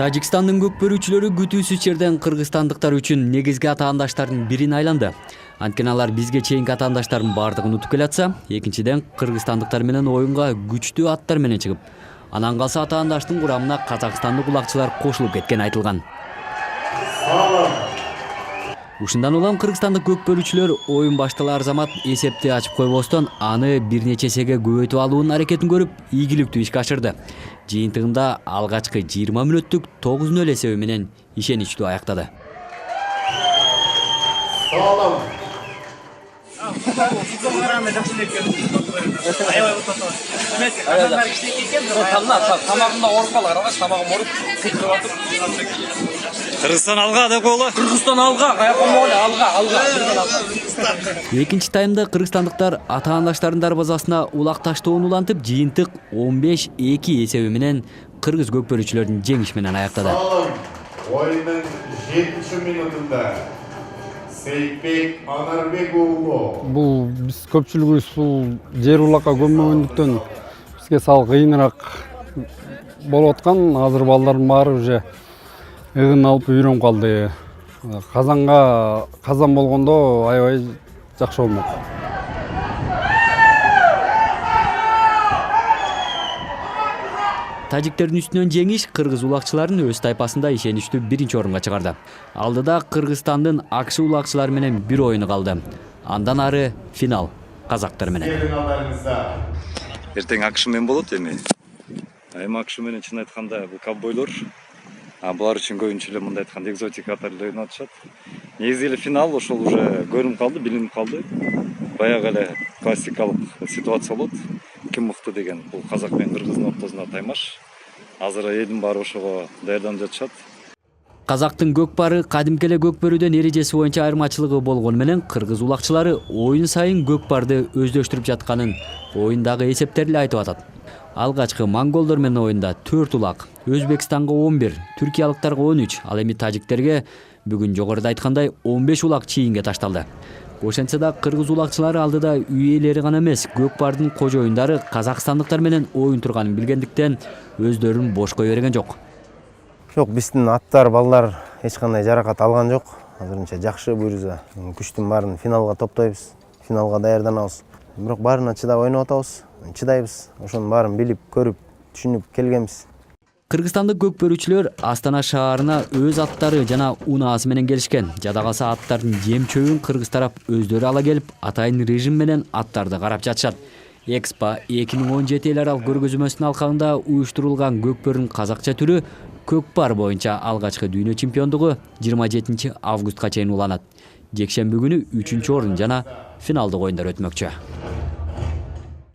Тажикстандын көкбөрүүчүлөрү күтүүсүз жерден кыргызстандыктар үчүн негизги атаандаштардын бирин айланды. Анткени алар бизге чейинки атаандаштардын бардыгын утуп келатса, экинчиден кыргызстандыктар менен оюнга күчтүү аттар менен чыгып, анан калса атаандаштын курамына казакстандык улакчылар кошулуп кеткени айтылган. Ушундан улам кыргызстандык көкбөрүүчүлөр оюн башталар замат эсепти ачып койбостон аны бир нече эсеге көбөйтүп алуунун аракетин көрүп, ийгиликтүү ишке ашырды. Жыйынтыгында алгачкы 20 мүнөттүк 9-0 эсеби менен ишеничтүү аяктады. Кыргызстан алга деп коелу. Кыргызстан алга, алга. Экинчи таймда кыргызстандыктар атаандаштардын дарбазасына улакташтоон улантып, жыйынтык 15-2 эсеби менен кыргыз көкбөрүүчүлөрдүн жеңиш менен аяктады. Oyunun 7. minutunda Сейтбек Анарбек уулу. Бул биз көпчүлүгүбүз бул жер улакка көммөгөндүктөн бизге сал кыйыныраак болуп аткан. Азыр балдардын баары уже ыгын алып үйрөнүп калды. Казан болгондо аябай жакшы болмок. Тажиктердин үстүнөн жеңиш кыргыз улакчыларын өз тайпасында ишеничтүү биринчи орунга чыгарды. Алдыда Кыргызстандын АКШ улакчылары менен бир оюну калды. Андан ары финал казактар менен. Эртең АКШ менен болот эми. Эми АКШ менен чын айтканда бул ковбойлор, булар үчүн көбүнчө эле мындай айтканда экзотик аттар эле ойноп атышат. Негизи эле финал ошол уже көрүнүп калды, билинип калды. Баягы эле классикалык ситуация болот. Ким мыкты деген бул казак менен кыргыздын ортосунда таймаш. Азыр элдин баары ошого даярданып жатышат. Казактын көкпары кадимки эле көкбөрүүдөн эрежеси боюнча айырмачылыгы болгону менен кыргыз улакчылары оюн сайын көкпарды өздөштүрүп жатканын оюндагы эсептер эле айтып атат. Алгачкы монголдор менен оюнда 4 улак, Өзбекстанга 11, түркиялыктарга 13, ал эми тажиктерге бүгүн жогоруда айткандай 15 улак чийинге ташталды. Ошентсе да кыргыз улакчылары алдыда үй ээлери гана эмес, көкпардын кожоюндары казакстандыктар менен оюн турганын билгендиктен өздөрүн бошко берген жок. Жок, биздин аттар, балдар эч кандай жаракат алган жок. Азырынча жакшы буюрса, күчтүн баарын финалга топтойбуз, финалга даярданабыз. Бирок баарына чыдап ойноп атабыз, чыдайбыз. Ошонун баарын билип, көрүп, түшүнүп келгенбиз. Кыргызстандык көкбөрүүчүлөр Астана шаарына өз аттары жана унаасы менен келишкен. Жада калса аттардын жем чөбүн кыргыз тарап өздөрү ала келип, атайын режим менен аттарды карап жатышат. Экспо 2017 эл аралык көргөзмөсүнүн алкагында уюштурулган көкбөрүнүн казакча түрү көкпар боюнча алгачкы дүйнө чемпиондугу 27 августка чейин уланат. Жекшемби күнү 3-орун жана финалдык оюндар өтмөкчү.